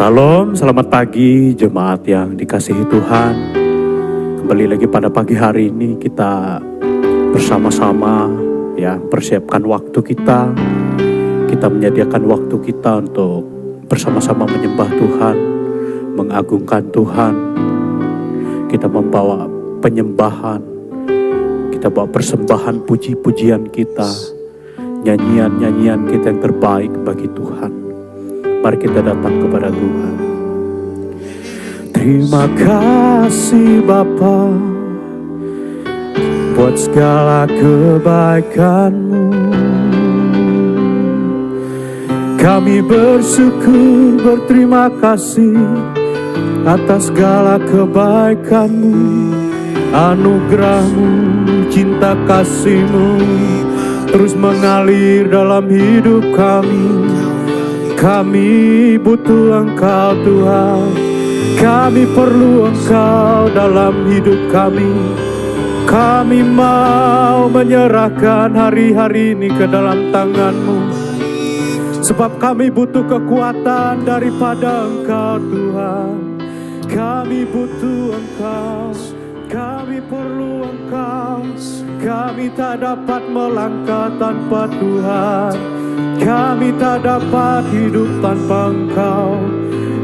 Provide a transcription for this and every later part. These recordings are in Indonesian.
Salam, selamat pagi jemaat yang dikasihi Tuhan. Kembali lagi pada pagi hari ini kita bersama-sama ya persiapkan waktu kita. Kita menyediakan waktu kita untuk bersama-sama menyembah Tuhan, mengagungkan Tuhan. Kita membawa penyembahan, kita bawa persembahan puji-pujian kita, nyanyian-nyanyian kita yang terbaik bagi Tuhan. Mari kita datang kepada Tuhan. Terima kasih Bapa buat segala kebaikan-Mu. Kami bersyukur, berterima kasih atas segala kebaikan-Mu, anugerah-Mu, cinta kasih-Mu terus mengalir dalam hidup kami. Kami butuh Engkau Tuhan, kami perlu Engkau dalam hidup kami. Kami mau menyerahkan hari-hari ini ke dalam tangan-Mu, sebab kami butuh kekuatan daripada Engkau Tuhan. Kami butuh Engkau, kami perlu Engkau. Kami tak dapat melangkah tanpa Tuhan, kami tak dapat hidup tanpa Engkau.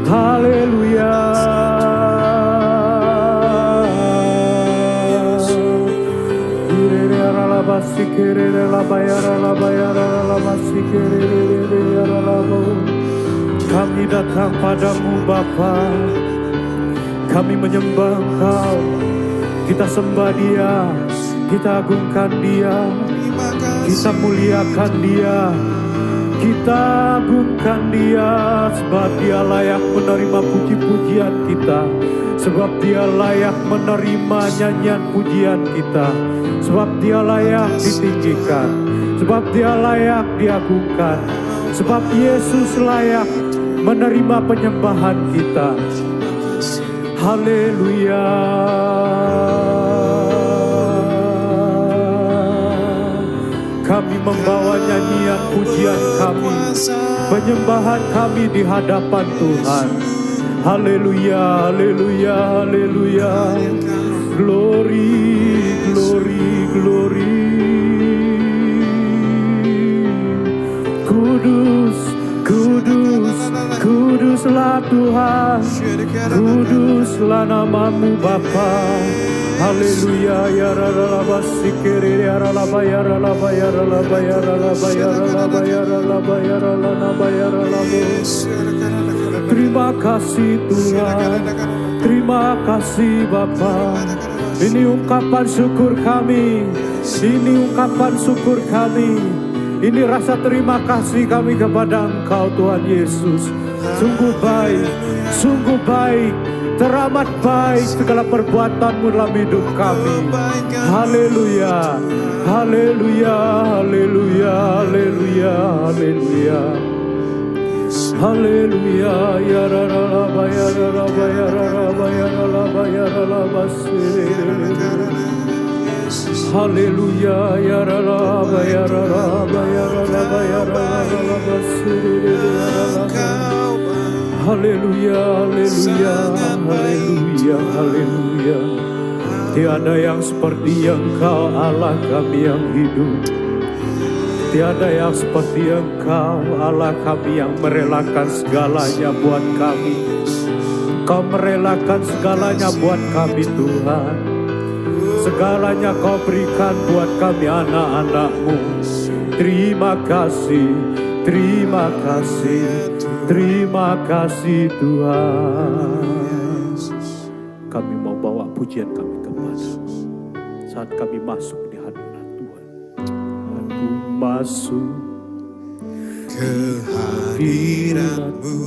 Haleluya. Kami datang padamu Bapa, kami menyembah Engkau. Kita sembah Dia, kita agungkan Dia, kita muliakan Dia, kita agungkan Dia, sebab Dia layak menerima puji-pujian kita, sebab Dia layak menerima nyanyian pujian kita, sebab Dia layak ditinggikan, sebab Dia layak diagungkan, sebab Yesus layak menerima penyembahan kita. Haleluya. Kami membawa nyanyian pujian kami, penyembahan kami di hadapan Tuhan. Haleluya, haleluya, haleluya. Glory, glory, glory. Kudus, kudus, kuduslah Tuhan. Kuduslah nama-Mu Bapa. Haleluya, ya ralaba sikiri, ya ralaba, ya ralaba, ya ralaba, ya ralaba, ya ralaba, ya ralaba, ya ralaba, ya ralaba. Terima kasih Tuhan, terima kasih Bapa. Ini ungkapan syukur kami, ini ungkapan syukur kami, ini rasa terima kasih kami kepada Engkau Tuhan Yesus. Sungguh baik, sungguh baik, teramat baik segala perbuatan-Mu dalam hidup kami. Haleluya, haleluya, haleluya, haleluya, haleluya. Haleluya, ya ralaba, ya ralaba, ya ralaba, ya ralaba, ya ralaba. Haleluya, ya ralaba, ya ralaba, ya ralaba, ya ralaba. Haleluya, haleluya, haleluya, haleluya. Tiada yang seperti Engkau Allah kami yang hidup. Tiada yang seperti Engkau Allah kami yang merelakan segalanya buat kami. Kau merelakan segalanya buat kami Tuhan. Segalanya Kau berikan buat kami anak-anak-Mu. Terima kasih, terima kasih, terima kasih Tuhan. Kami mau bawa pujian kami kepada-Mu saat kami masuk di hadirat Tuhan. Aku masuk ke hadirat-Mu,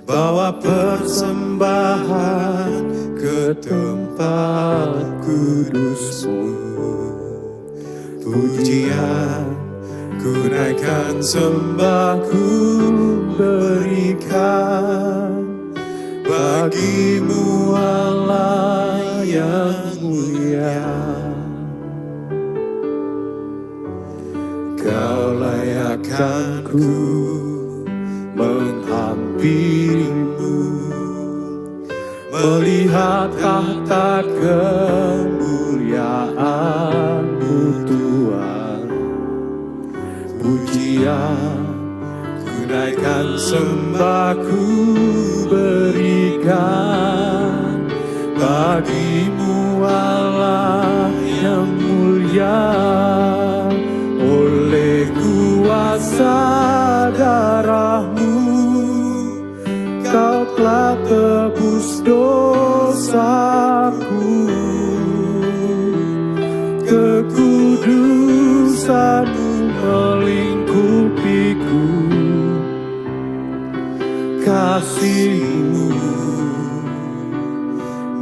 bawa persembahan ke tempat kudus-Mu. Pujian ku naikkan, sembah ku berikan bagi-Mu Allah yang mulia. Kau layak akan ku menghamba menghampirimu, melihat tahta kemuliaan-Mu Tuhan. Pujian ku naikkan, sembah ku berikan bagi-Mu Allah yang mulia. Oleh kuasa darah-Mu Kau telah tebus dosaku, kekudusan-Mu melingkupiku, kasih-Mu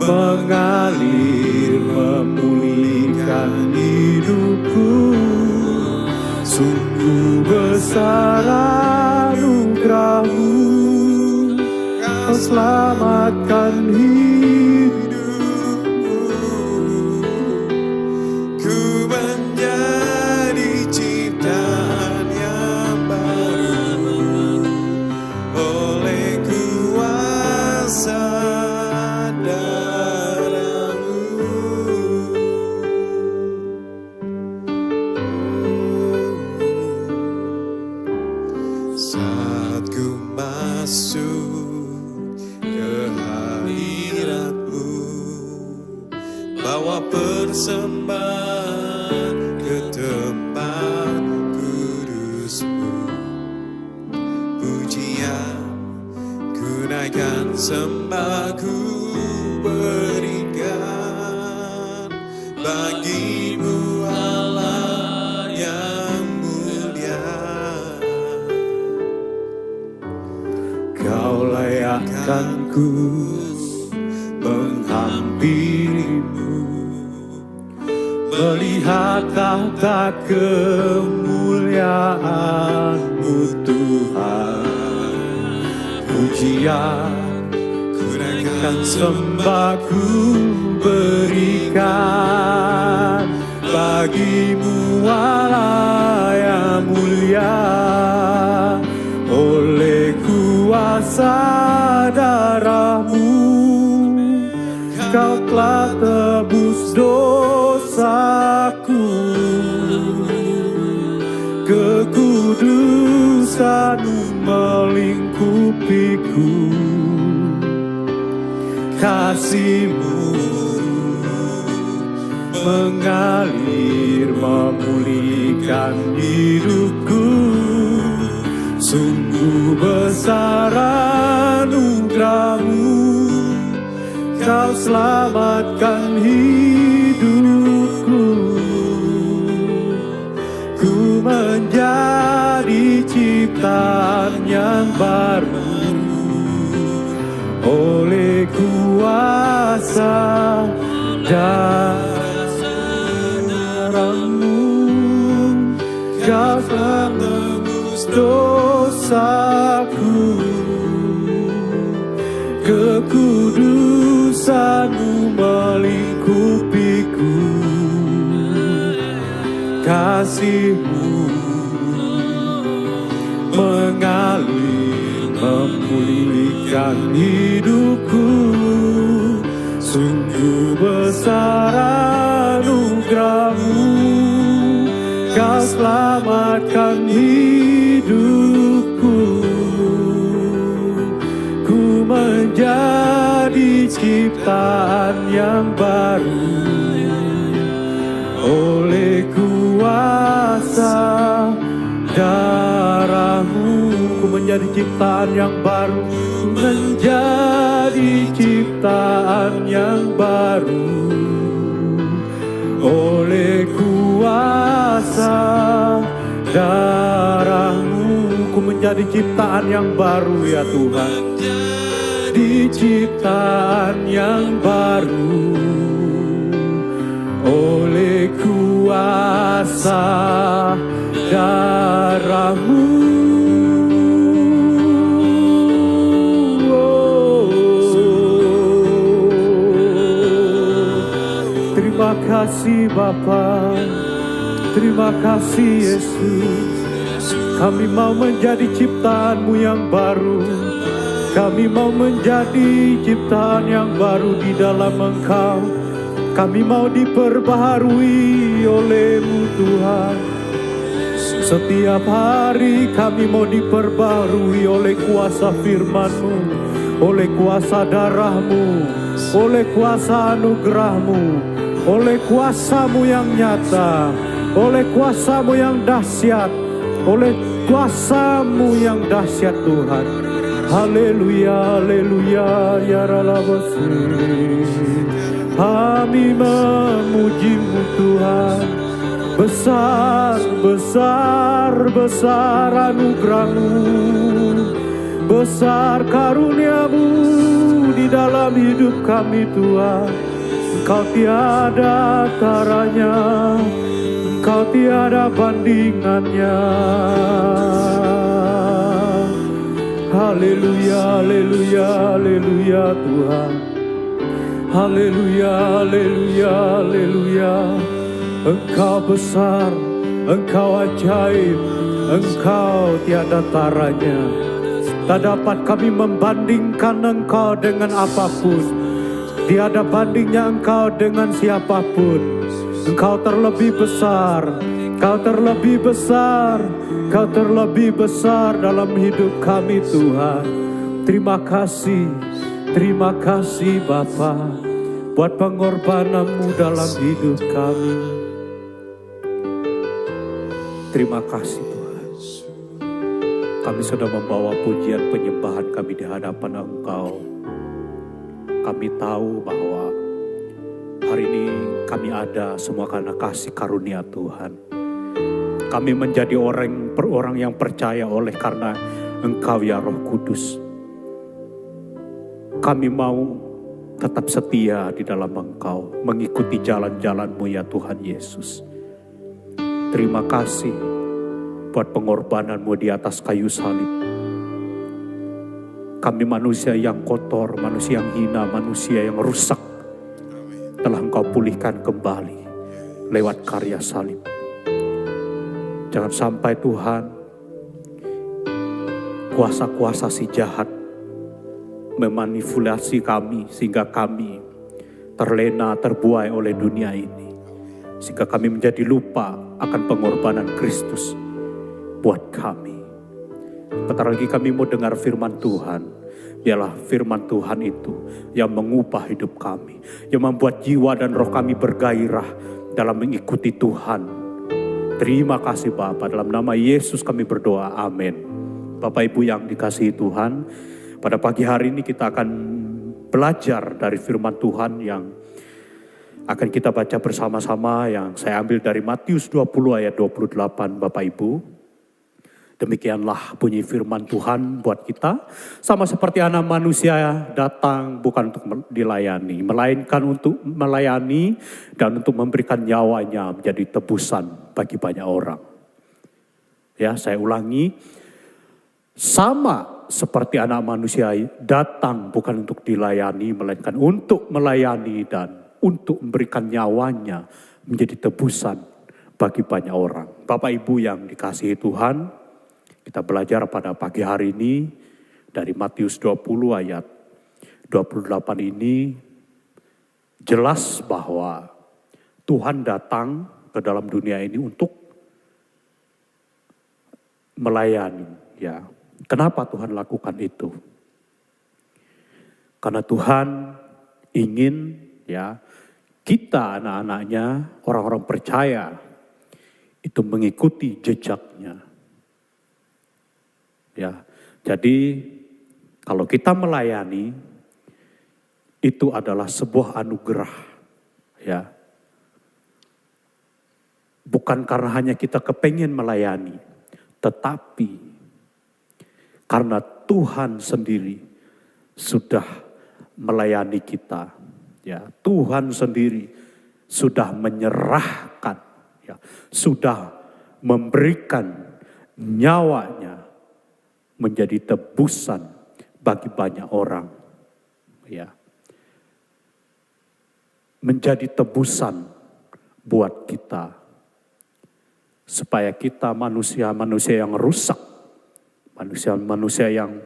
mengalir memulihkan hidupku. Sungguh besar anugerah-Mu, Kau selamatkan hidupku. Ku menjadi ciptaan yang baru oleh kuasa darah-Mu. Saat ku masuk ke hadirat-Mu, bawa persembahan ke tempat kudus-Mu. Pujian ku naikkan, sembah ku berikan bagi-Mu Allah yang mulia. Kau layakkan ku menghampirimu, melihat tahta kemuliaan-Mu Tuhan. Pujian ku naikkan, sembah ku berikan bagi-Mu Allah yang mulia. Oleh kuasa darah-Mu Kau telah tebus dosaku, kekudusan-Mu melingkupiku, kasih-Mu mengalir memulihkan hidupku. Sungguh besar anugerah-Mu, Kau selamatkan hidupku. Ku menjadi ciptaan yang baru oleh kuasa darah-Mu. Kau telah tebus dosaku, kekudusan-Mu melingkupiku, kasih-Mu mengalir memulihkan hidupku. Sungguh besar anugerah-Mu, Kau selamatkan hidupku. Ku menjadi ciptaan yang baru oleh kuasa darah-Mu. Ku menjadi ciptaan yang baru, ku menjadi ciptaan yang baru oleh kuasa darah-Mu. Ku menjadi ciptaan yang baru ya Tuhan, di ciptaan yang baru oleh kuasa darah-Mu. Terima kasih Bapa, terima kasih Yesus. Kami mau menjadi ciptaan-Mu yang baru. Kami mau menjadi ciptaan yang baru di dalam Engkau. Kami mau diperbaharui oleh-Mu Tuhan. Setiap hari kami mau diperbaharui oleh kuasa firman-Mu, oleh kuasa darah-Mu, oleh kuasa anugerah-Mu, oleh kuasa-Mu yang nyata, oleh kuasa-Mu yang dahsyat, oleh kuasa-Mu yang dahsyat Tuhan. Haleluya, haleluya, ya ralabasi. Kami memuji-Mu Tuhan. Besar, besar, besar anugerah-Mu, besar karunia-Mu di dalam hidup kami Tuhan. Engkau tiada taranya, Engkau tiada bandingannya. Haleluya, haleluya, haleluya Tuhan. Haleluya, haleluya, haleluya. Engkau besar, Engkau ajaib, Engkau tiada taranya. Tak dapat kami membandingkan Engkau dengan apapun. Tiada bandingnya Engkau dengan siapapun. Engkau terlebih besar, Engkau terlebih besar, Engkau terlebih besar dalam hidup kami Tuhan. Terima kasih Bapa, buat pengorbanan-Mu dalam hidup kami. Terima kasih Tuhan. Kami sudah membawa pujian penyembahan kami di hadapan Engkau. Kami tahu bahwa hari ini kami ada semua karena kasih karunia Tuhan. Kami menjadi orang yang percaya oleh karena Engkau ya Roh Kudus. Kami mau tetap setia di dalam Engkau, mengikuti jalan-jalan-Mu ya Tuhan Yesus. Terima kasih buat pengorbanan-Mu di atas kayu salib. Kami manusia yang kotor, manusia yang hina, manusia yang rusak, telah Engkau pulihkan kembali lewat karya salib. Jangan sampai Tuhan, kuasa-kuasa si jahat memanipulasi kami sehingga kami terlena, terbuai oleh dunia ini. Sehingga kami menjadi lupa akan pengorbanan Kristus buat kami. Bentar lagi kami mau dengar firman Tuhan. Biarlah firman Tuhan itu yang mengubah hidup kami, yang membuat jiwa dan roh kami bergairah dalam mengikuti Tuhan. Terima kasih Bapa, dalam nama Yesus kami berdoa, amin. Bapak Ibu yang dikasihi Tuhan, pada pagi hari ini kita akan belajar dari firman Tuhan yang akan kita baca bersama-sama, yang saya ambil dari Matius 20 ayat 28 Bapak Ibu. Demikianlah bunyi firman Tuhan buat kita. Sama seperti anak manusia datang bukan untuk dilayani, melainkan untuk melayani dan untuk memberikan nyawanya menjadi tebusan bagi banyak orang. Ya, saya ulangi. Sama seperti anak manusia datang bukan untuk dilayani, melainkan untuk melayani dan untuk memberikan nyawanya menjadi tebusan bagi banyak orang. Bapak Ibu yang dikasihi Tuhan, kita belajar pada pagi hari ini dari Matius 20 ayat 28 ini jelas bahwa Tuhan datang ke dalam dunia ini untuk melayani. Ya, kenapa Tuhan lakukan itu? Karena Tuhan ingin ya kita anak-anaknya, orang-orang percaya itu mengikuti jejaknya. Ya, jadi kalau kita melayani itu adalah sebuah anugerah. Ya, bukan karena hanya kita kepengen melayani, tetapi karena Tuhan sendiri sudah melayani kita. Ya, Tuhan sendiri sudah menyerahkan, ya, sudah memberikan nyawanya menjadi tebusan bagi banyak orang. Ya, menjadi tebusan buat kita, supaya kita manusia-manusia yang rusak, manusia-manusia yang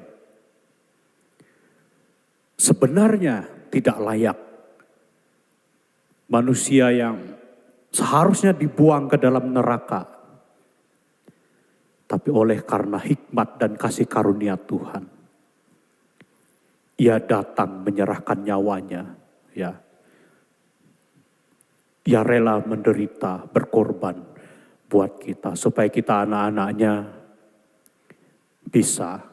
sebenarnya tidak layak. Manusia yang seharusnya dibuang ke dalam neraka. Tapi oleh karena hikmat dan kasih karunia Tuhan, Ia datang menyerahkan nyawanya, ya. Ia rela menderita, berkorban buat kita supaya kita anak-anaknya bisa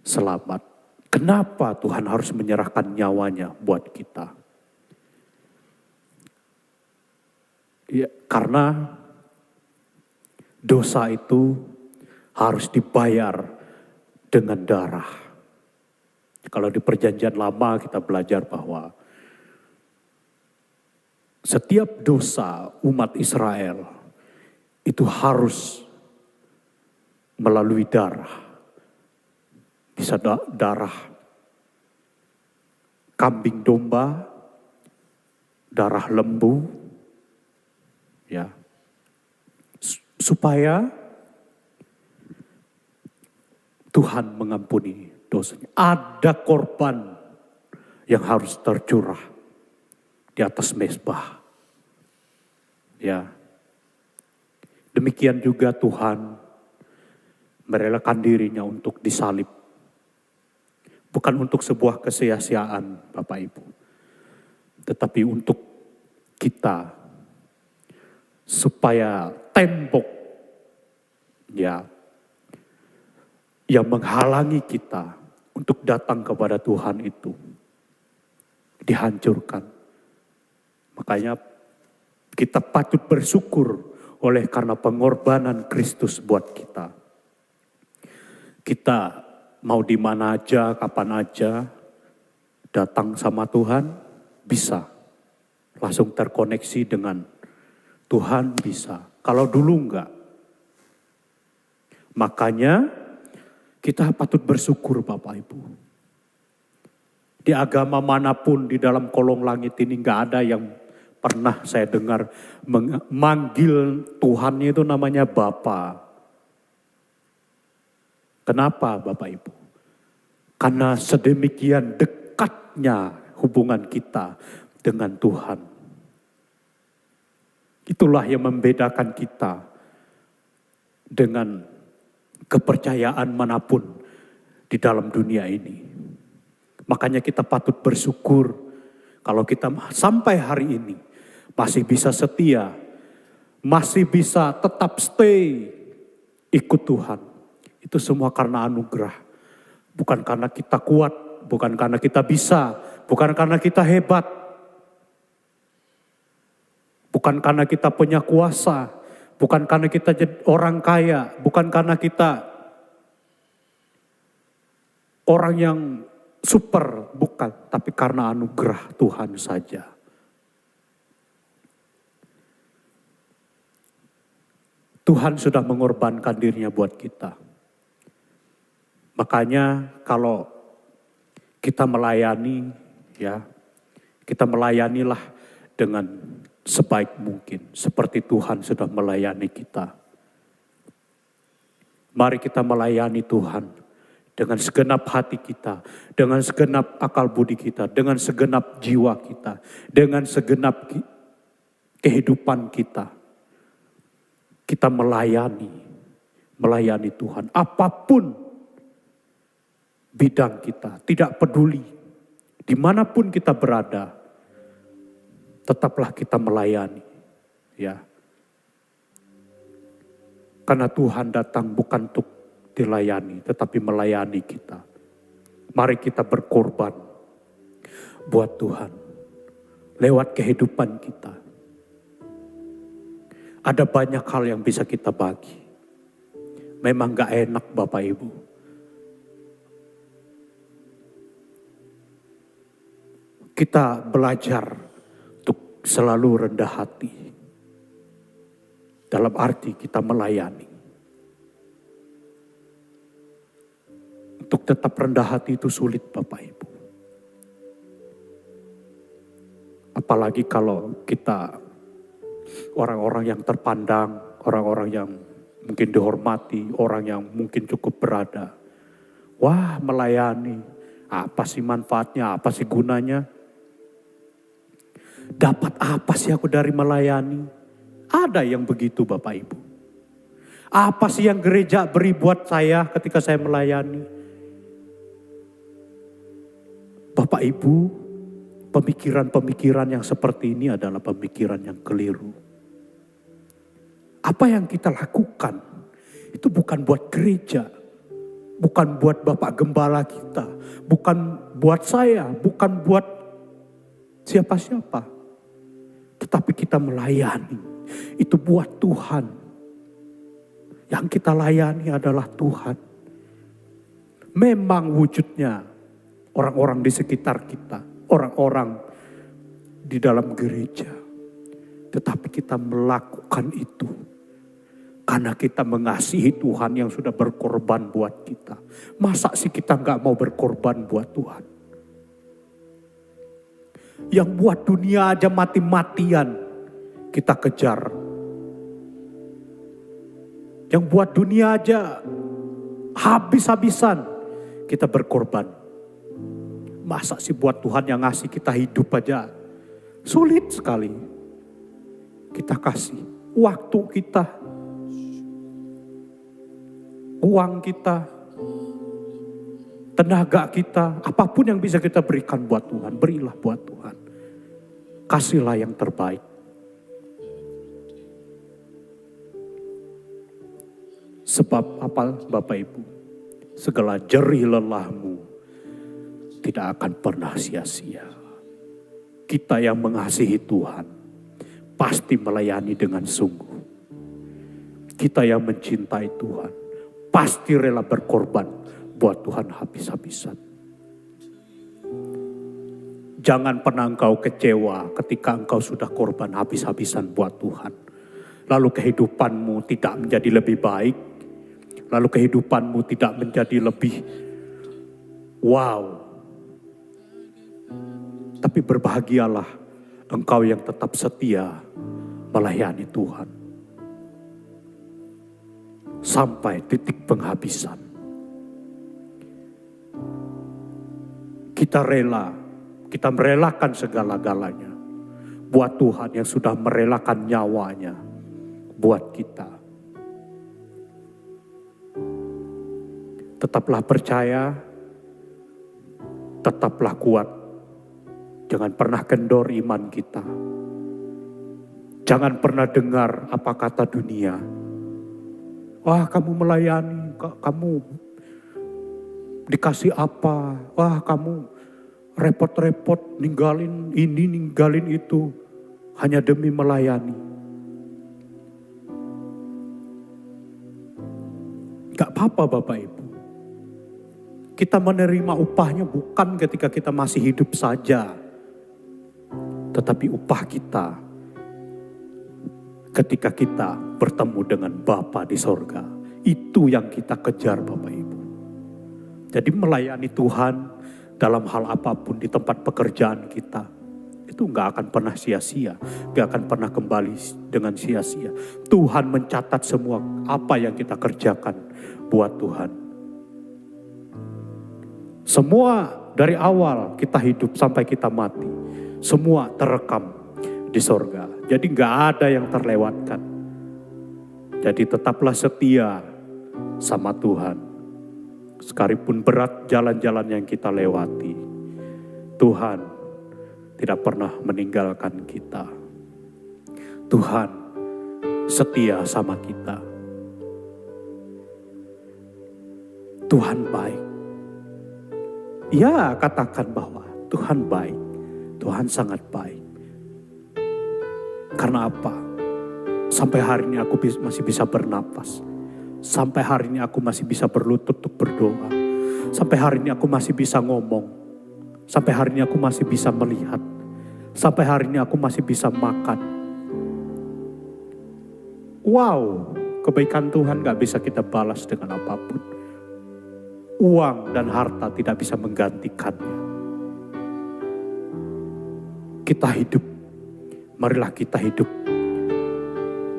selamat. Kenapa Tuhan harus menyerahkan nyawanya buat kita? Ya, karena dosa itu harus dibayar dengan darah. Kalau di perjanjian lama kita belajar bahwa setiap dosa umat Israel itu harus melalui darah. Bisa darah kambing domba, darah lembu, ya, supaya Tuhan mengampuni dosanya. Ada korban yang harus tercurah di atas mezbah. Ya. Demikian juga Tuhan merelakan dirinya untuk disalib. Bukan untuk sebuah kesia-siaan Bapak Ibu. Tetapi untuk kita. Supaya tembok ya yang menghalangi kita untuk datang kepada Tuhan itu dihancurkan. Makanya kita patut bersyukur oleh karena pengorbanan Kristus buat kita. Kita mau di mana aja, kapan aja datang sama Tuhan bisa. Langsung terkoneksi dengan Tuhan bisa. Kalau dulu enggak. Makanya kita patut bersyukur Bapak Ibu. Di agama manapun di dalam kolong langit ini enggak ada yang pernah saya dengar memanggil Tuhannya itu namanya Bapa. Kenapa Bapak Ibu? Karena sedemikian dekatnya hubungan kita dengan Tuhan. Itulah yang membedakan kita dengan kepercayaan manapun di dalam dunia ini. Makanya kita patut bersyukur kalau kita sampai hari ini masih bisa setia, masih bisa tetap stay ikut Tuhan. Itu semua karena anugerah. Bukan karena kita kuat, bukan karena kita bisa, bukan karena kita hebat. Bukan karena kita punya kuasa, bukan karena kita jadi orang kaya, bukan karena kita orang yang super, bukan. Tapi karena anugerah Tuhan saja. Tuhan sudah mengorbankan dirinya buat kita. Makanya kalau kita melayani, ya, kita melayanilah dengan sebaik mungkin. Seperti Tuhan sudah melayani kita. Mari kita melayani Tuhan dengan segenap hati kita, dengan segenap akal budi kita, dengan segenap jiwa kita, dengan segenap kehidupan kita. Kita melayani Tuhan. Apapun bidang kita, tidak peduli dimanapun kita berada, tetaplah kita melayani, ya. Karena Tuhan datang bukan untuk dilayani, tetapi melayani kita. Mari kita berkorban buat Tuhan lewat kehidupan kita. Ada banyak hal yang bisa kita bagi. Memang gak enak Bapak Ibu. Kita belajar untuk selalu rendah hati. Dalam arti kita melayani. Untuk tetap rendah hati itu sulit Bapak Ibu. Apalagi kalau kita orang-orang yang terpandang, orang-orang yang mungkin dihormati, orang yang mungkin cukup berada. Wah, melayani. Apa sih manfaatnya, apa sih gunanya? Dapat apa sih aku dari melayani? Ada yang begitu Bapak Ibu. Apa sih yang gereja beri buat saya ketika saya melayani? Bapak Ibu, pemikiran-pemikiran yang seperti ini adalah pemikiran yang keliru. Apa yang kita lakukan itu bukan buat gereja, bukan buat Bapak Gembala kita, bukan buat saya, bukan buat siapa-siapa. Tetapi kita melayani, itu buat Tuhan. Yang kita layani adalah Tuhan. Memang wujudnya orang-orang di sekitar kita, orang-orang di dalam gereja. Tetapi kita melakukan itu karena kita mengasihi Tuhan yang sudah berkorban buat kita. Masa sih kita gak mau berkorban buat Tuhan? Yang buat dunia aja mati-matian kita kejar. Yang buat dunia aja habis-habisan kita berkorban. Masa sih buat Tuhan yang ngasih kita hidup aja sulit sekali. Kita kasih waktu kita, uang kita, tenaga kita, apapun yang bisa kita berikan buat Tuhan, berilah buat Tuhan. Kasihlah yang terbaik. Sebab apa Bapak Ibu? Segala jerih lelahmu tidak akan pernah sia-sia. Kita yang mengasihi Tuhan pasti melayani dengan sungguh. Kita yang mencintai Tuhan pasti rela berkorban buat Tuhan habis-habisan. Jangan pernah engkau kecewa ketika engkau sudah korban habis-habisan buat Tuhan. Lalu kehidupanmu tidak menjadi lebih baik. Lalu kehidupanmu tidak menjadi lebih wow. Tapi berbahagialah engkau yang tetap setia melayani Tuhan. Sampai titik penghabisan. Kita merelakan segala-galanya buat Tuhan yang sudah merelakan nyawanya buat kita. Tetaplah percaya, tetaplah kuat. Jangan pernah kendor iman kita. Jangan pernah dengar apa kata dunia. Wah, kamu melayani, kamu dikasih apa? Wah, kamu repot-repot ninggalin ini, ninggalin itu hanya demi melayani. Gak apa-apa Bapak Ibu. Kita menerima upahnya bukan ketika kita masih hidup saja. Tetapi upah kita ketika kita bertemu dengan Bapa di sorga. Itu yang kita kejar Bapak Ibu. Jadi melayani Tuhan dalam hal apapun di tempat pekerjaan kita. Itu gak akan pernah sia-sia. Gak akan pernah kembali dengan sia-sia. Tuhan mencatat semua apa yang kita kerjakan buat Tuhan. Semua dari awal kita hidup sampai kita mati. Semua terekam di sorga. Jadi gak ada yang terlewatkan. Jadi tetaplah setia sama Tuhan. Sekalipun berat jalan-jalan yang kita lewati. Tuhan tidak pernah meninggalkan kita. Tuhan setia sama kita. Tuhan baik. Ya, katakan bahwa Tuhan baik. Tuhan sangat baik. Karena apa? Sampai hari ini aku masih bisa bernapas. Sampai hari ini aku masih bisa berlutut untuk berdoa. Sampai hari ini aku masih bisa ngomong. Sampai hari ini aku masih bisa melihat. Sampai hari ini aku masih bisa makan. Wow, kebaikan Tuhan gak bisa kita balas dengan apapun. Uang dan harta tidak bisa menggantikannya. Kita hidup, marilah kita hidup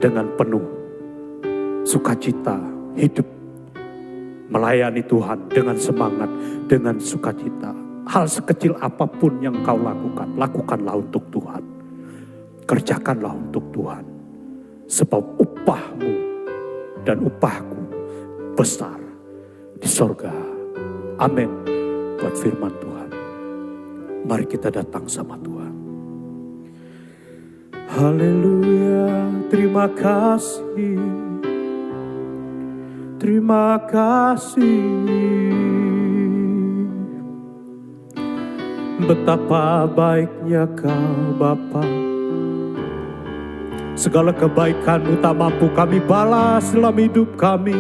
dengan penuh sukacita, hidup melayani Tuhan dengan semangat, dengan sukacita. Hal sekecil apapun yang kau lakukan, lakukanlah untuk Tuhan. Kerjakanlah untuk Tuhan. Sebab upahmu dan upahku besar di sorga. Amin. Buat firman Tuhan. Mari kita datang sama Tuhan. Haleluya, terima kasih. Terima kasih. Betapa baiknya Kau Bapa. Segala kebaikan-Mu tak mampu kami balas dalam hidup kami.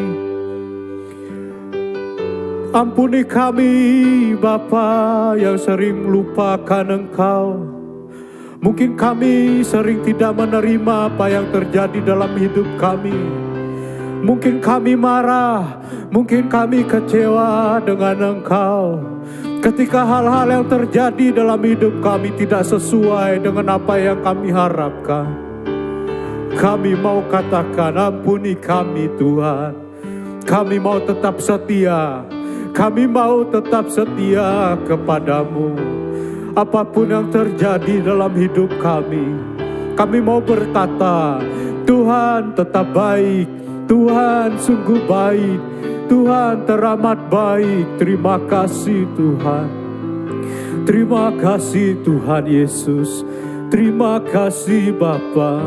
Ampuni kami Bapa yang sering melupakan Engkau. Mungkin kami sering tidak menerima apa yang terjadi dalam hidup kami. Mungkin kami marah, mungkin kami kecewa dengan Engkau. Ketika hal-hal yang terjadi dalam hidup kami tidak sesuai dengan apa yang kami harapkan. Kami mau katakan, ampuni kami Tuhan. Kami mau tetap setia. Kami mau tetap setia kepadamu. Apapun yang terjadi dalam hidup kami mau berkata, Tuhan tetap baik. Tuhan sungguh baik. Tuhan teramat baik. Terima kasih Tuhan. Terima kasih Tuhan Yesus. Terima kasih Bapa.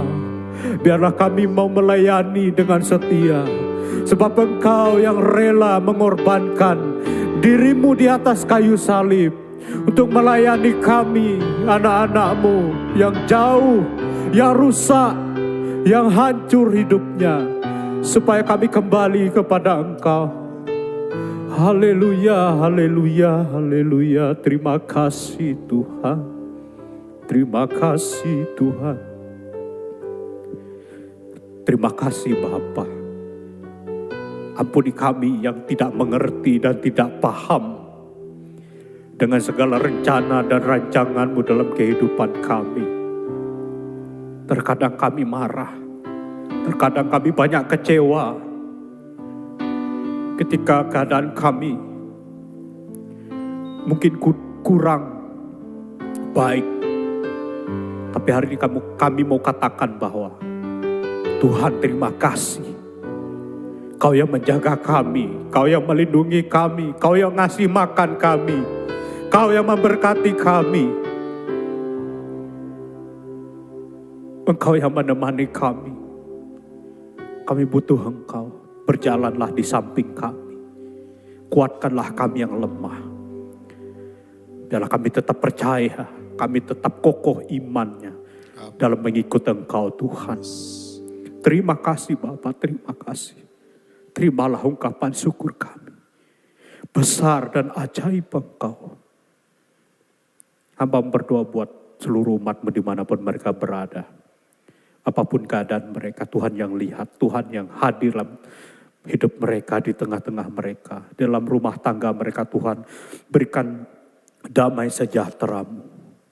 Biarlah kami mau melayani dengan setia. Sebab Engkau yang rela mengorbankan dirimu di atas kayu salib. Untuk melayani kami, anak-anak-Mu yang jauh, yang rusak, yang hancur hidupnya. Supaya kami kembali kepada Engkau. Haleluya, haleluya, haleluya. Terima kasih Tuhan. Terima kasih Tuhan. Terima kasih Bapa. Ampuni kami yang tidak mengerti dan tidak paham dengan segala rencana dan rancangan-Mu dalam kehidupan kami. Terkadang kami marah. Terkadang kami banyak kecewa ketika keadaan kami mungkin kurang baik. Tapi hari ini kami mau katakan bahwa Tuhan terima kasih. Kau yang menjaga kami, Kau yang melindungi kami, Kau yang ngasih makan kami, Kau yang memberkati kami. Engkau yang menemani kami. Kami butuh Engkau, berjalanlah di samping kami. Kuatkanlah kami yang lemah. Biarlah kami tetap percaya, kami tetap kokoh imannya dalam mengikut Engkau Tuhan. Terima kasih Bapa, terima kasih. Terimalah ungkapan syukur kami. Besar dan ajaib Engkau. Hamba berdoa buat seluruh umat-Mu dimanapun mereka berada. Apapun keadaan mereka, Tuhan yang lihat, Tuhan yang hadir dalam hidup mereka, di tengah-tengah mereka, dalam rumah tangga mereka. Tuhan berikan damai sejahtera-Mu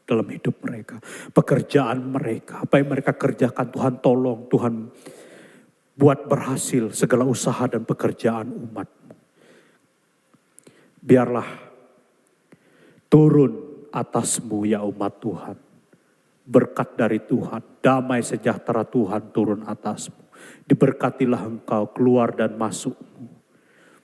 dalam hidup mereka, pekerjaan mereka, apa yang mereka kerjakan, Tuhan tolong, Tuhan buat berhasil segala usaha dan pekerjaan umat-Mu. Biarlah turun atas-Mu ya umat Tuhan. Berkat dari Tuhan, damai sejahtera Tuhan turun atas-Mu. Diberkatilah Engkau keluar dan masuk-Mu.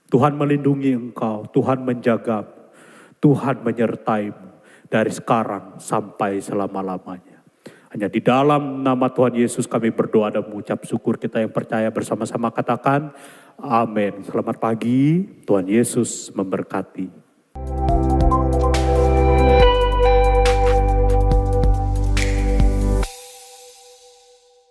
Tuhan melindungi Engkau, Tuhan menjaga-Mu, Tuhan menyertai-Mu dari sekarang sampai selama-lamanya. Hanya di dalam nama Tuhan Yesus kami berdoa dan mengucap syukur. Kita yang percaya bersama-sama katakan amin. Selamat pagi, Tuhan Yesus memberkati.